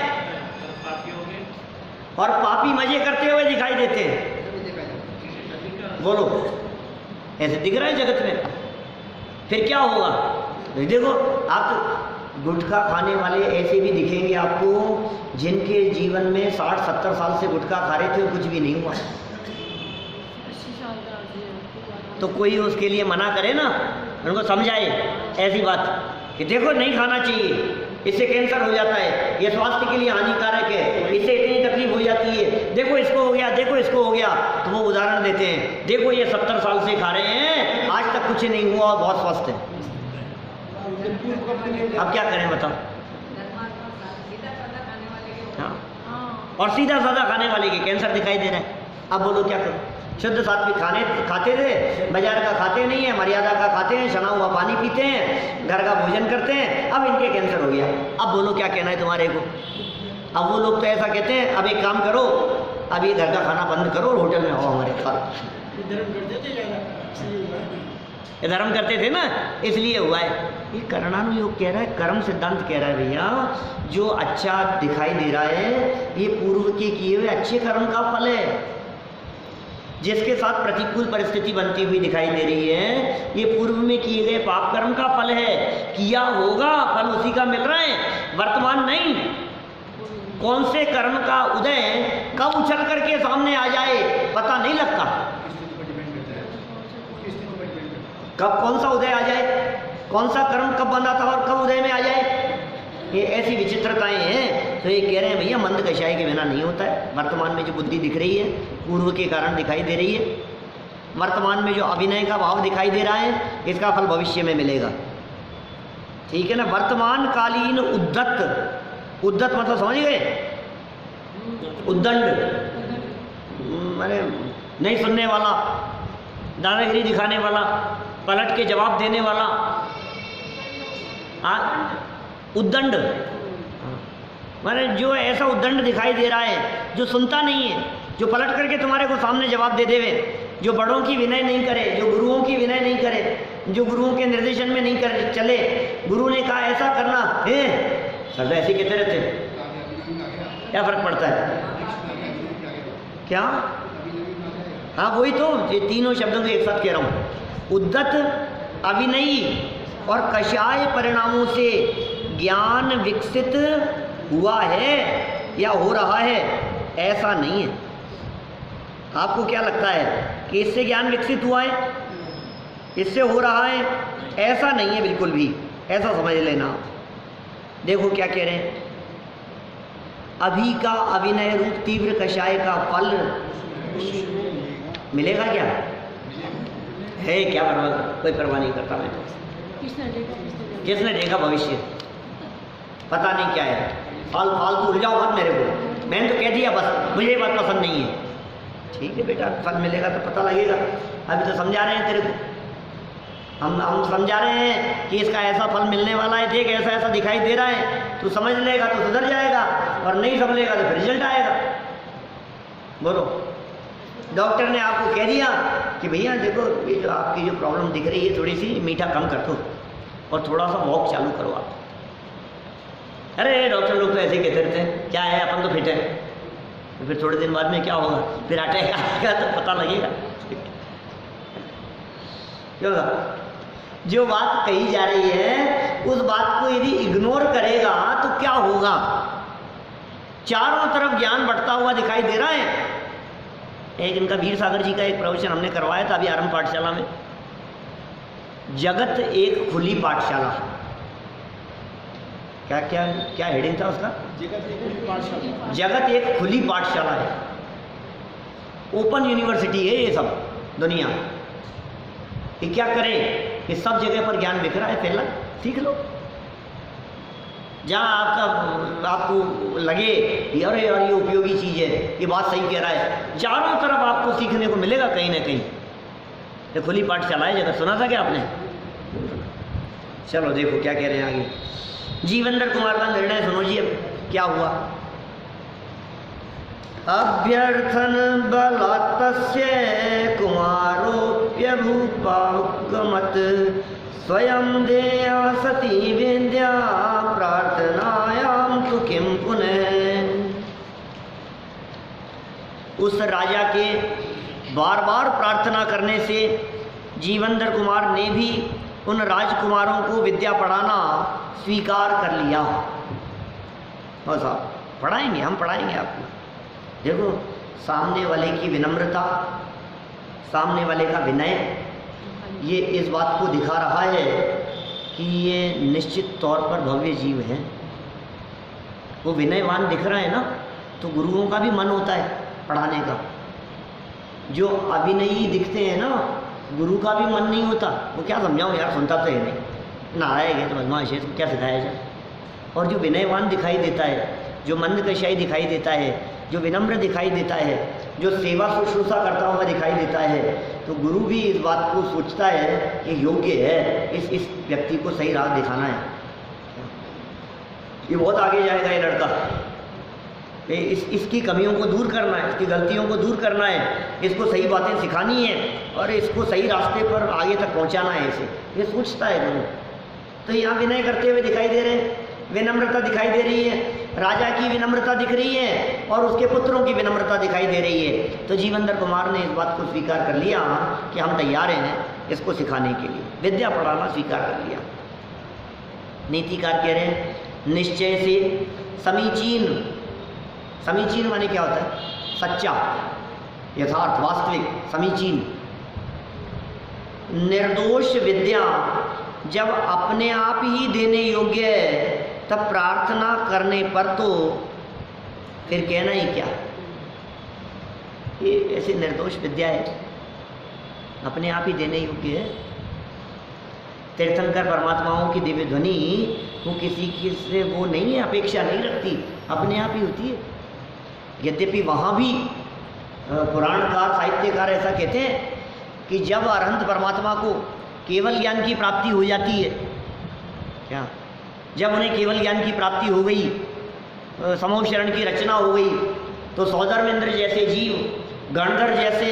और पापी मजे करते हुए दिखाई देते हैं। बोलो, ऐसे दिख रहा है जगत में। फिर क्या होगा? देखो आप तो गुटखा खाने वाले ऐसे भी दिखेंगे आपको जिनके जीवन में 60-70 साल से गुटखा खा रहे थे और कुछ भी नहीं हुआ। तो कोई उसके लिए मना करे ना, उनको समझाए ऐसी बात कि देखो नहीं खाना चाहिए, इससे कैंसर हो जाता है, ये स्वास्थ्य के लिए हानिकारक है, इससे इतनी तकलीफ हो जाती है, देखो इसको हो गया, देखो इसको हो गया। तो वो उदाहरण देते हैं, देखो ये 70 साल से खा रहे हैं, आज तक कुछ नहीं हुआ और बहुत स्वस्थ है। अब क्या करें बताओ? हाँ, और सीधा साधा खाने वाले के कैंसर दिखाई दे रहा है। अब बोलो क्या करो? शुद्ध सात्विक खाते थे, बाजार का खाते नहीं है, मर्यादा का खाते हैं, छना हुआ पानी पीते हैं, घर का भोजन करते हैं, अब इनके कैंसर हो गया। अब बोलो क्या कहना है तुम्हारे को? अब वो लोग तो ऐसा कहते हैं, अब एक काम करो, अब ये घर का खाना बंद करो, होटल में आओ हमारे साथ। धर्म करते थे ना, इसलिए हुआ है। ये कर्णानुयोग कह रहा है, कर्म सिद्धांत कह रहा है भैया, जो अच्छा दिखाई दे रहा है ये पूर्व के किए हुए अच्छे कर्म का फल है। जिसके साथ प्रतिकूल परिस्थिति बनती हुई दिखाई दे रही है, ये पूर्व में किए गए पाप कर्म का फल है। किया होगा, फल उसी का मिल रहा है, वर्तमान नहीं। कौन से कर्म का उदय कब उछल करके सामने आ जाए पता नहीं लगता। कब कौन सा उदय आ जाए, कौन सा कर्म कब बंधा था और कब उदय में आ जाए, ये ऐसी विचित्रताएं हैं। तो ये कह रहे हैं भैया मंद कषाय के बिना नहीं होता है। वर्तमान में जो बुद्धि दिख रही है पूर्व के कारण दिखाई दे रही है, वर्तमान में जो अभिनय का भाव दिखाई दे रहा है इसका फल भविष्य में मिलेगा। ठीक है ना? वर्तमान कालीन उद्धत, उद्धत मतलब समझ गए? उद्दंड माने नहीं सुनने वाला, दादागिरी दिखाने वाला, पलट के जवाब देने वाला। उद्दंड माने जो ऐसा उद्दंड दिखाई दे रहा है जो सुनता नहीं है, जो पलट करके तुम्हारे को सामने जवाब दे देवे, जो बड़ों की विनय नहीं करे, जो गुरुओं की विनय नहीं करे, जो गुरुओं के निर्देशन में नहीं करे चले। गुरु ने कहा ऐसा करना है, सब ऐसे कहते रहते, क्या फर्क पड़ता है? क्या? हाँ वही तो, ये तीनों शब्दों को एक साथ कह रहा हूँ। उद्धत, अभिनयी और कषाय परिणामों से ज्ञान विकसित हुआ है या हो रहा है, ऐसा नहीं है। आपको क्या लगता है कि इससे ज्ञान विकसित हुआ है, इससे हो रहा है, ऐसा नहीं है बिल्कुल भी, ऐसा समझ लेना। देखो क्या कह रहे हैं, अभी का अविनय रूप तीव्र कषाय का फल मिलेगा क्या है, क्या परवाह, कोई परवाह नहीं करता मैं तो। किसने देखा भविष्य, पता नहीं क्या है, फालतू उलझाओ मत मेरे को, मैंने तो कह दिया बस, मुझे ये बात पसंद नहीं है। ठीक है बेटा, फल मिलेगा तो पता लगेगा, अभी तो समझा रहे हैं तेरे को, हम समझा रहे हैं कि इसका ऐसा फल मिलने वाला है, देख ऐसा ऐसा दिखाई दे रहा है, तू समझ लेगा तो सुधर जाएगा, और नहीं समझेगा तो फिर रिजल्ट आएगा। बोलो, डॉक्टर ने आपको कह दिया कि भैया देखो ये जो आपकी जो प्रॉब्लम दिख रही है, थोड़ी सी मीठा कम कर दो और थोड़ा सा वॉक चालू करो आप। अरे डॉक्टर लोग तो ऐसे ही कहते रहते हैं, क्या है अपन तो फिट है, तो फिर थोड़े दिन बाद में क्या होगा, फिर अटैक आएगा तो पता लगेगा। क्यों, जो बात कही जा रही है उस बात को यदि इग्नोर करेगा तो क्या होगा, चारों तरफ ज्ञान बढ़ता हुआ दिखाई दे रहा है। एक इनका वीर सागर जी का एक प्रवचन हमने करवाया था अभी आरंभ पाठशाला में, जगत एक खुली पाठशाला। क्या क्या क्या हेडिंग था उसका, जगत एक खुली पाठशाला है, ओपन यूनिवर्सिटी है ये सब दुनिया। कि क्या करें कि सब जगह पर ज्ञान बिखरा है, फैला, सीख लो। जहाँ आपको लगे अरे यार ये उपयोगी चीज़ है, ये बात सही कह रहा है, चारों तरफ आपको सीखने को मिलेगा कहीं ना कहीं। ये खुली पाठशाला है जगत, सुना था क्या आपने? चलो देखो क्या कह रहे हैं आगे। जीवेंद्र कुमार का निर्णय सुनो जी, अब क्या हुआ। अभ्यर्थन बलात्स्य कुमारोप्यभूपागमत स्वयं देया सती विद्या प्रार्थनायाम तु किम पुनः। उस राजा के बार बार प्रार्थना करने से जीवेंद्र कुमार ने भी उन राजकुमारों को विद्या पढ़ाना स्वीकार कर लिया। और साहब पढ़ाएंगे, हम पढ़ाएंगे आपको। देखो सामने वाले की विनम्रता, सामने वाले का विनय, ये इस बात को दिखा रहा है कि ये निश्चित तौर पर भव्य जीव है। वो विनयवान दिख रहा है ना, तो गुरुओं का भी मन होता है पढ़ाने का। जो अभिनयी दिखते हैं ना, गुरु का भी मन नहीं होता। वो क्या समझाऊँ यार, सुनता तो है नहीं, नारायण है तो बदमाश है, क्या सिखाया जाए। और जो विनयवान दिखाई देता है, जो मंदकशाई दिखाई देता है, जो विनम्र दिखाई देता है, जो सेवा शुश्रूषा करता हुआ दिखाई देता है, तो गुरु भी इस बात को सोचता है कि योग्य है, इस व्यक्ति को सही राह दिखाना है। ये बहुत आगे जाएगा ये लड़का, इसकी कमियों को दूर करना है, इसकी गलतियों को दूर करना है, इसको सही बातें सिखानी है और इसको सही रास्ते पर आगे तक पहुंचाना है इसे, ये सोचता है गुरु। तो यहाँ विनय करते हुए दिखाई दे रहे हैं, विनम्रता दिखाई दे रही है, राजा की विनम्रता दिख रही है और उसके पुत्रों की विनम्रता दिखाई दे रही है। तो जीवेंद्र कुमार ने इस बात को स्वीकार कर लिया कि हम तैयार हैं इसको सिखाने के लिए, विद्या पढ़ाना स्वीकार कर लिया। नीतिकार कह रहे हैं निश्चय से समीचीन, समीचीन माने क्या होता है, सच्चा, यथार्थ, वास्तविक, समीचीन। निर्दोष विद्या जब अपने आप ही देने योग्य है, तब प्रार्थना करने पर तो फिर कहना ही क्या। ये ऐसी निर्दोष विद्या है, अपने आप ही देने योग्य है। तीर्थंकर परमात्माओं की दिव्य ध्वनि वो किसी की से वो नहीं है, अपेक्षा नहीं रखती, अपने आप ही होती है। यद्यपि वहाँ भी पुराणकार, साहित्यकार ऐसा कहते हैं कि जब अरहंत परमात्मा को केवल ज्ञान की प्राप्ति हो जाती है, क्या जब उन्हें केवल ज्ञान की प्राप्ति हो गई, समूह शरण की रचना हो गई, तो सौधर्मेंद्र जैसे जीव, गणधर जैसे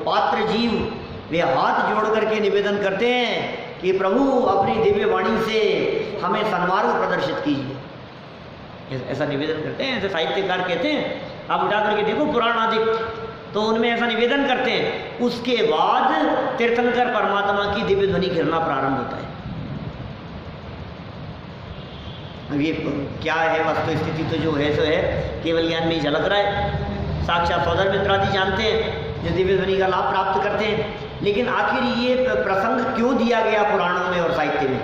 पात्र जीव, वे हाथ जोड़ करके निवेदन करते हैं कि प्रभु अपनी दिव्य वाणी से हमें सन्मार्ग प्रदर्शित कीजिए। ऐसा निवेदन करते हैं, ऐसे साहित्यकार कहते हैं। आप उठा करके देखो पुराण आदि, तो उनमें ऐसा निवेदन करते हैं। उसके बाद तीर्थंकर परमात्मा की दिव्य ध्वनि गिरना प्रारंभ होता है। अब ये क्या है वस्तु स्थिति, तो जो है सो है, केवल ज्ञान में ही झलक रहा है। साक्षात सौधर्मेंद्र आदि जानते हैं जो दिव्य ध्वनि का लाभ प्राप्त करते हैं। लेकिन आखिर ये प्रसंग क्यों दिया गया पुराणों में और साहित्य में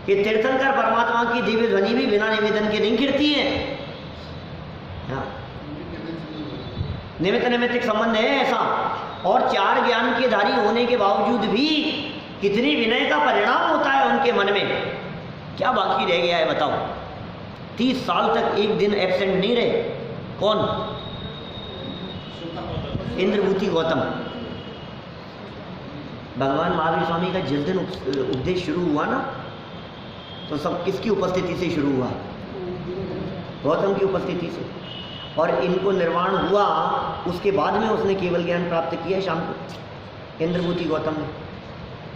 कि तीर्थंकर परमात्मा की दिव्य ध्वनि भी बिना निवेदन के नहीं गिरती है। हाँ, निमित्त नैमित्तिक संबंध है ऐसा। और 4 ज्ञान के धारी होने के बावजूद भी कितनी विनय का परिणाम होता है उनके मन में, क्या बाकी रह गया है बताओ। 30 साल तक एक दिन एब्सेंट नहीं रहे। कौन? इंद्रभूति गौतम। भगवान महावीर स्वामी का जिस दिन उपदेश शुरू हुआ ना, तो सब किसकी उपस्थिति से शुरू हुआ? गौतम की उपस्थिति से। और इनको निर्वाण हुआ उसके बाद में उसने केवल ज्ञान प्राप्त किया शाम को, इंद्रभूति गौतम ने।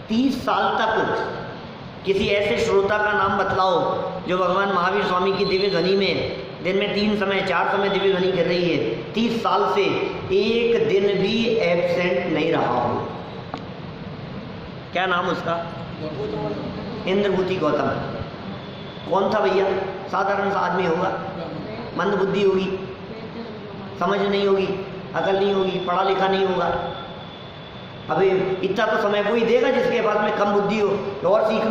30 साल तक किसी ऐसे श्रोता का नाम बतलाओ जो भगवान महावीर स्वामी की दिव्य ध्वनि में दिन में 3 समय 4 समय दिव्य ध्वनि कर रही है, 30 साल से एक दिन भी एब्सेंट नहीं रहा हो। क्या नाम उसका? इंद्रभूति गौतम। कौन था भैया? साधारण सा आदमी होगा, मंद बुद्धि होगी, समझ नहीं होगी, अकल नहीं होगी, पढ़ा लिखा नहीं होगा। अभी इतना तो समय कोई देगा जिसके पास में कम बुद्धि हो तो और सीख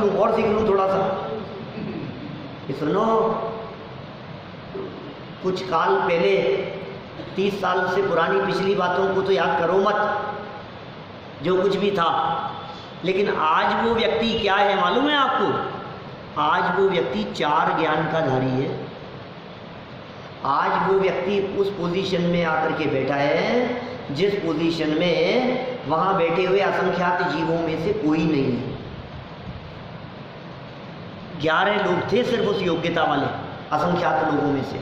लूँ थोड़ा सा। ये सुनो, कुछ काल पहले 30 साल से पुरानी पिछली बातों को तो याद करो मत, जो कुछ भी था। लेकिन आज वो व्यक्ति क्या है मालूम है आपको? आज वो व्यक्ति 4 ज्ञान का धारी है। आज वो व्यक्ति उस पोजीशन में आकर के बैठा है जिस पोजीशन में वहां बैठे हुए असंख्यात जीवों में से कोई नहीं है। 11 लोग थे सिर्फ उस योग्यता वाले, असंख्यात लोगों में से,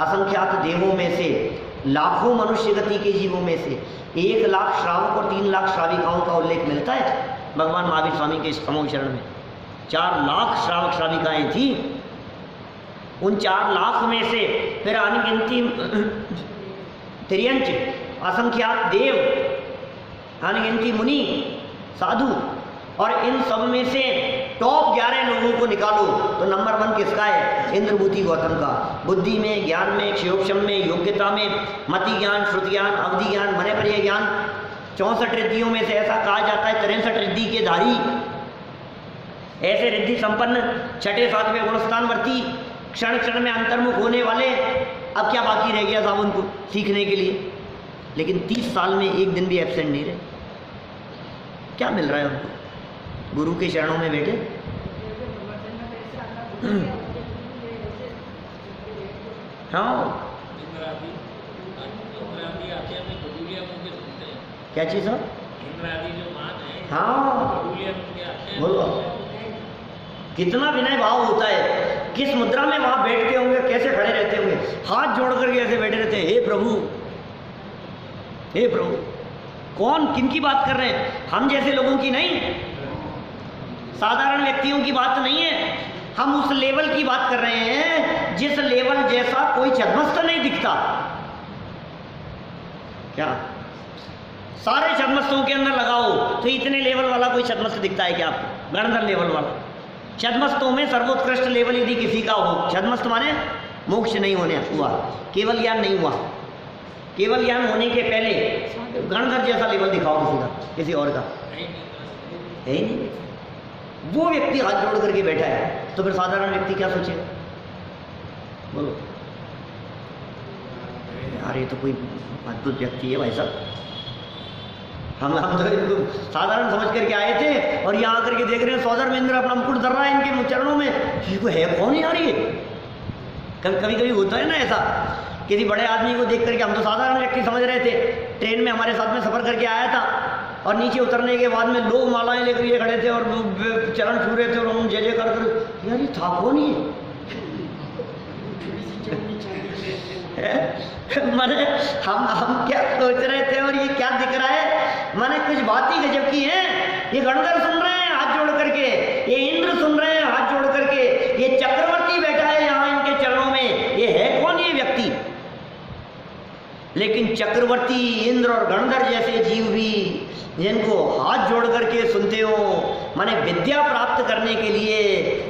असंख्यात देवों में से, लाखों मनुष्य गति के जीवों में से 1 लाख श्रावक और 3 लाख श्राविकाओं का उल्लेख मिलता है भगवान महावीर स्वामी के इस समूह शरण में। 4 लाख श्रावक श्राविकाएं थी। उन 4 लाख में से फिर अनगिनती तिर्यंच, असंख्यात देव, अनगिनती मुनि, साधु, और इन सब में से टॉप 11 लोगों को निकालो तो नंबर 1 किसका है? इंद्रभूति गौतम का। बुद्धि में, ज्ञान में, क्षयोक्षम में, योग्यता में, मति ज्ञान, श्रुति ज्ञान, अवधि ज्ञान, मने परिय ज्ञान, 64 रिद्धियों में से ऐसा कहा जाता है 63 रिद्धि के धारी, ऐसे रिद्धि संपन्न 6ठे 7वें गुणस्थानवर्ती, क्षण क्षण में अंतर्मुख होने वाले। अब क्या बाकी रह गया साहब उनको सीखने के लिए? लेकिन 30 साल में एक दिन भी एब्सेंट नहीं रहे। क्या मिल रहा है उनको? गुरु के शरणों में बैठे। हाँ, क्या चीज़ है? हाँ, बोलो, कितना विनय भाव होता है। किस मुद्रा में वहां बैठते होंगे, कैसे खड़े रहते होंगे, हाथ जोड़ करके ऐसे बैठे रहते हैं, हे प्रभु, हे प्रभु। कौन, किनकी बात कर रहे हैं? हम जैसे लोगों की नहीं, साधारण व्यक्तियों की बात नहीं है। हम उस लेवल की बात कर रहे हैं जिस लेवल जैसा कोई छद्मस्त नहीं दिखता। क्या सारे छद्मस्तों के अंदर लगाओ तो इतने लेवल वाला कोई छद्मस्त दिखता है क्या आपको? गणधर लेवल वाला। छद्मस्तों में सर्वोत्कृष्ट लेवल यदि किसी का हो, छद्मस्त माने मोक्ष नहीं होने हुआ, केवल ज्ञान नहीं हुआ, केवल ज्ञान होने के पहले गणधर जैसा लेवल दिखाओ किसी का, किसी और का है ही नहीं। वो व्यक्ति हाथ जोड़ करके बैठा है तो फिर साधारण व्यक्ति क्या सोचेगा? बोलो यार, ये तो कोई अद्भुत व्यक्ति है भाई साहब। हम तो इनको साधारण समझ करके आए थे और यहाँ आकर के देख रहे हैं सौदर में इंद्र अपना मुकुट धर रहा है इनके चरणों में। ये है कौन यार? ये कभी कभी होता है ना ऐसा, किसी बड़े आदमी को देख करके हम तो साधारण व्यक्ति समझ रहे थे। ट्रेन में हमारे साथ में सफ़र करके आया था और नीचे उतरने के बाद में लोग मालाएं लेकर ये खड़े थे और चरण छू रहे थे और हम जय जय कर यार ये था कौन? माने हम क्या सोच रहे थे और ये क्या दिख रहा है? माने कुछ बात ही गजब की है। ये गणधर सुन रहे हैं हाथ जोड़ करके, ये इंद्र सुन रहे हैं हाथ जोड़ करके, ये चक्रवर्ती बैठा है यहाँ इनके चरणों में। ये है कौन ये व्यक्ति? लेकिन चक्रवर्ती, इंद्र और गणधर जैसे जीव भी जिनको हाथ जोड़ करके सुनते हो, माने विद्या प्राप्त करने के लिए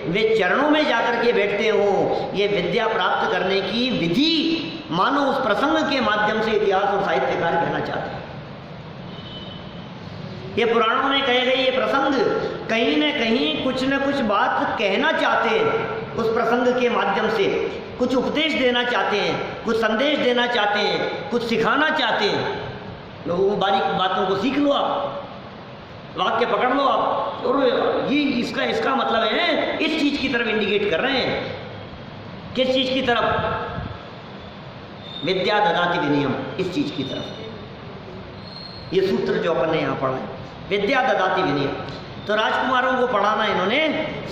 वे चरणों में जाकर के बैठते हो, ये विद्या प्राप्त करने की विधि मानो उस प्रसंग के माध्यम से इतिहास और साहित्यकार कहना चाहते हैं। ये पुराणों में कहे गए ये प्रसंग कहीं न कहीं कुछ न कुछ बात कहना चाहते हैं, उस प्रसंग के माध्यम से कुछ उपदेश देना चाहते हैं, कुछ संदेश देना चाहते हैं, कुछ सिखाना चाहते हैं। लोगों को बारीक बातों को सीख लो, आप वाक्य पकड़ लो आप, और ये इसका मतलब है इस चीज की तरफ इंडिकेट कर रहे हैं। किस चीज की तरफ? विद्या ददाति विनयम, इस चीज की तरफ। ये सूत्र जो अपन ने यहाँ पढ़ा है, विद्या ददाति विनयम। तो राजकुमारों को पढ़ाना इन्होंने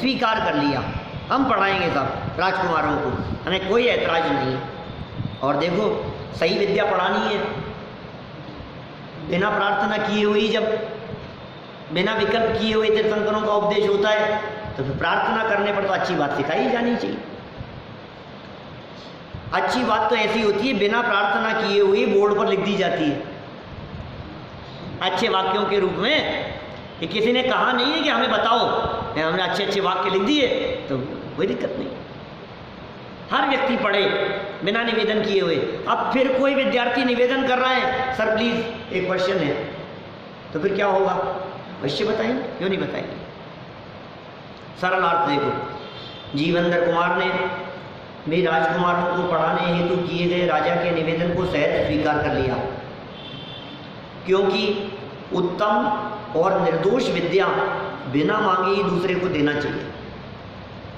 स्वीकार कर लिया, हम पढ़ाएंगे सब राजकुमारों को, हमें कोई ऐतराज नहीं है। और देखो सही विद्या पढ़ानी है, बिना प्रार्थना किए हुई, जब बिना विकल्प किए हुए तीर्थंकरों का उपदेश होता है तो फिर प्रार्थना करने पर तो अच्छी बात सिखाई जानी चाहिए। अच्छी बात तो ऐसी होती है बिना प्रार्थना किए हुए बोर्ड पर लिख दी जाती है अच्छे वाक्यों के रूप में, कि किसी ने कहा नहीं है कि हमें बताओ, हमने अच्छे अच्छे वाक्य लिख दिए तो कोई दिक्कत नहीं, हर व्यक्ति पढ़े बिना निवेदन किए हुए। अब फिर कोई विद्यार्थी निवेदन कर रहा है, सर प्लीज एक क्वेश्चन है, तो फिर क्या होगा? अवश्य बताएंगे, क्यों नहीं बताएंगे। सरल अर्थ देखो, जीवेंद्र कुमार ने भी राजकुमारों को पढ़ाने हेतु किए गए राजा के निवेदन को सहज स्वीकार कर लिया, क्योंकि उत्तम और निर्दोष विद्या बिना मांगे ही दूसरे को देना चाहिए।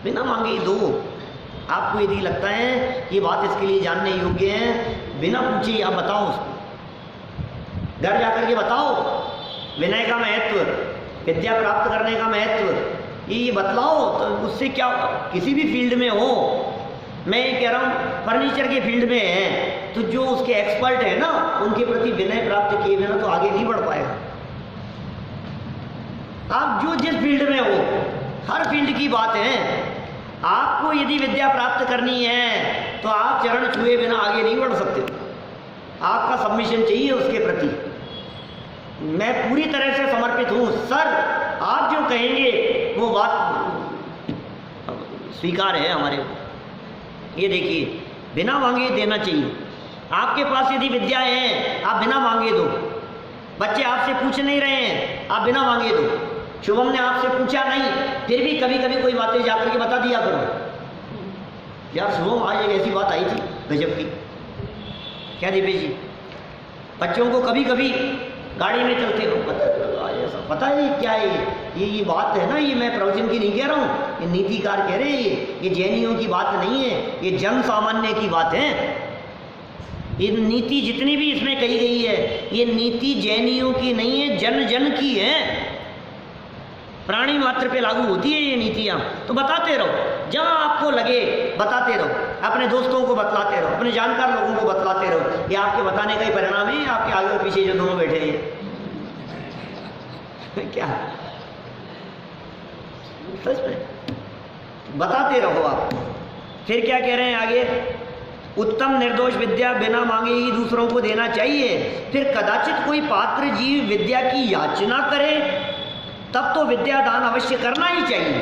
बिना मांगे ही दो। आपको यदि लगता है कि बात इसके लिए जानने योग्य है, बिना पूछे ही आप बताओ उसको, घर जाकर के बताओ विनय का महत्व, विद्या प्राप्त करने का महत्व, ये बतलाओ। तो उससे क्या, किसी भी फील्ड में हो, मैं ये कह रहा हूँ फर्नीचर के फील्ड में है तो जो उसके एक्सपर्ट है ना, उनके प्रति विनय प्राप्त किए बिना तो आगे नहीं बढ़ पाएगा। आप जो जिस फील्ड में हो, हर फील्ड की बात है, आपको यदि विद्या प्राप्त करनी है तो आप चरण छुए बिना आगे नहीं बढ़ सकते। आपका सबमिशन चाहिए उसके प्रति। मैं पूरी तरह से समर्पित हूँ सर, आप जो कहेंगे वो बात स्वीकार है हमारे। ये देखिए, बिना मांगे देना चाहिए। आपके पास यदि विद्या है, आप बिना मांगे दो। बच्चे आपसे पूछ नहीं रहे हैं, आप बिना मांगे दो। शुभम ने आपसे पूछा नहीं, फिर भी कभी कभी कोई बातें जाकर के बता दिया करो। यार शुभम, आज एक ऐसी बात आई थी गजब की। क्या दीपेश जी, बच्चों को कभी कभी गाड़ी में चलते हो पता है क्या है ये बात है ना, ये मैं प्रवचन की नहीं कह रहा हूँ, ये नीतिकार कह रहे हैं, ये जैनियों की बात नहीं है, ये जन सामान्य की बात है। ये नीति जितनी भी इसमें कही गई है, ये नीति जैनियों की नहीं है, जन जन की है। प्राणी मात्र पे लागू होती है ये नीतियाँ। तो बताते रहो, जहाँ आपको लगे बताते रहो, अपने दोस्तों को बतलाते रहो, अपने जानकार लोगों को बतलाते रहो। ये आपके बताने का ही परिणाम है, आपके आगे और पीछे जो दोनों बैठे हैं क्या सच में बताते रहो आप। फिर क्या कह रहे हैं आगे? उत्तम निर्दोष विद्या बिना मांगे ही दूसरों को देना चाहिए। फिर कदाचित कोई पात्र जीव विद्या की याचना करे तब तो विद्यादान अवश्य करना ही चाहिए।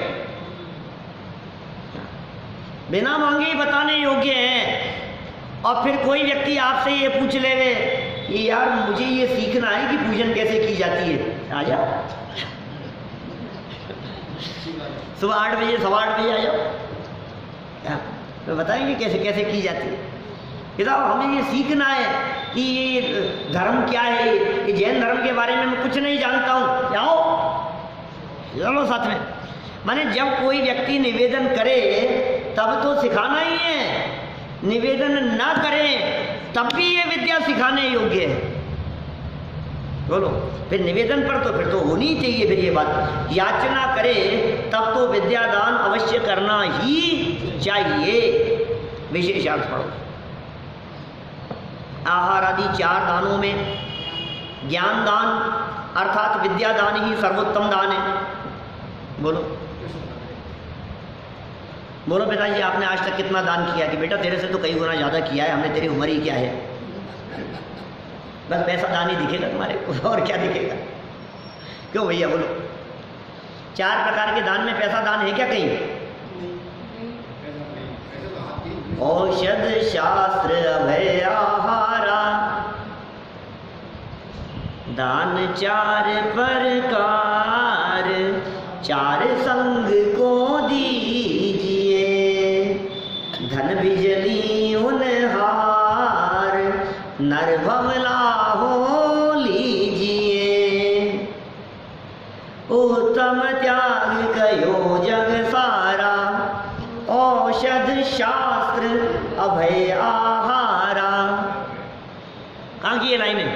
बिना मांगे ही बताने योग्य है। और फिर कोई व्यक्ति आपसे ये पूछ लेवे कि यार मुझे ये सीखना है कि पूजन कैसे की जाती है, आ जाओ सुबह 8 बजे 8:15 बजे आ जाओ, तो बताएंगे कैसे कैसे की जाती है। किताब हमें ये सीखना है कि ये धर्म क्या है, ये जैन धर्म के बारे में मैं कुछ नहीं जानता हूँ, आओ चलो साथ में। माने जब कोई व्यक्ति निवेदन करे तब तो सिखाना ही है, निवेदन ना करें तब भी ये विद्या सिखाने योग्य है। बोलो, फिर निवेदन पर तो फिर तो होनी ही चाहिए। फिर ये बात याचना करे तब तो विद्यादान अवश्य करना ही चाहिए। विशेषार्थ पढ़ो। आहार आदि 4 दानों में ज्ञान दान अर्थात विद्यादान ही सर्वोत्तम दान है। बोलो बोलो पिताजी, आपने आज तक कितना दान किया? कि बेटा तेरे से तो कई गुना ज़्यादा किया है हमने, तेरी उम्र ही क्या है, बस पैसा दान ही दिखेगा तुम्हारे को, और क्या दिखेगा? क्यों भैया बोलो, 4 प्रकार के दान में पैसा दान है क्या कहीं? औषध शास्त्र अभय आहारा, दान चार प्रकार चार संग को दीजिए, धन बिजली उन हार नर भवला हो लीजिए। उत्तम त्याग कयो जग सारा, औषध शास्त्र अभय आहारा। कहाँ की ये लाइनें,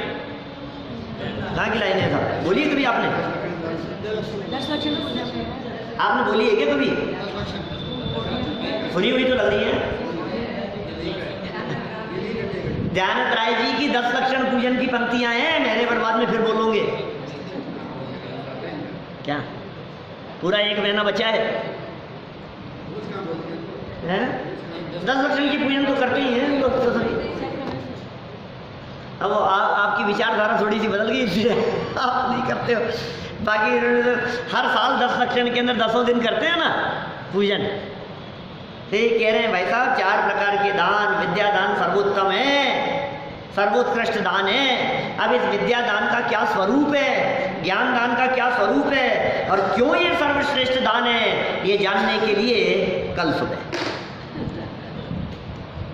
कहाँ की लाइनें था? बोलिए कभी आपने, 10 लक्षण पूजा में आपने बोली है क्या कभी? सुनी हुई तो लग रही है। दयानंद राय जी की 10 लक्षण पूजन की पंक्तियां हैं, मैंने पर बाद में फिर बोलोगे क्या? पूरा एक महीना बचा है, 10 लक्षण की पूजन तो करते ही हैं लोग तो सभी। अब आपकी विचारधारा थोड़ी सी बदल गई इसलिए आप नहीं करते हो, बाकी हर साल 10 लक्षण के अंदर 10 दिन करते हैं ना पूजन। तो ये कह रहे हैं भाई साहब 4 प्रकार के दान, विद्या दान सर्वोत्तम है, सर्वोत्कृष्ट दान है। अब इस विद्या दान का क्या स्वरूप है, ज्ञान दान का क्या स्वरूप है और क्यों ये सर्वश्रेष्ठ दान है, ये जानने के लिए कल सुबह